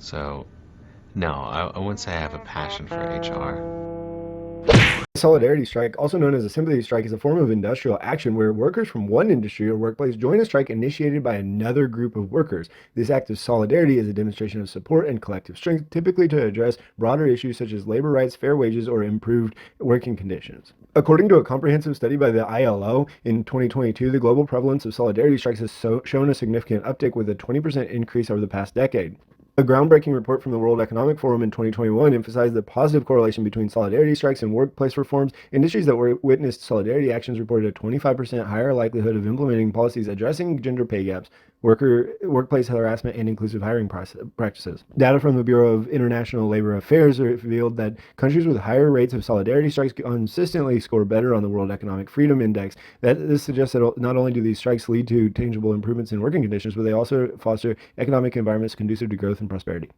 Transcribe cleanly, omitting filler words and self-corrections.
So, no, I wouldn't say I have a passion for HR. Solidarity strike, also known as a sympathy strike, is a form of industrial action where workers from one industry or workplace join a strike initiated by another group of workers. This act of solidarity is a demonstration of support and collective strength, typically to address broader issues such as labor rights, fair wages, or improved working conditions. According to a comprehensive study by the ILO in 2022, the global prevalence of solidarity strikes has shown a significant uptick with a 20% increase over the past decade. A groundbreaking report from the World Economic Forum in 2021 emphasized the positive correlation between solidarity strikes and workplace reforms. Industries that witnessed solidarity actions reported a 25% higher likelihood of implementing policies addressing gender pay gaps, workplace harassment, and inclusive hiring practices. Data from the Bureau of International Labor Affairs revealed that countries with higher rates of solidarity strikes consistently score better on the World Economic Freedom Index. This suggests that not only do these strikes lead to tangible improvements in working conditions, but they also foster economic environments conducive to growth and prosperity.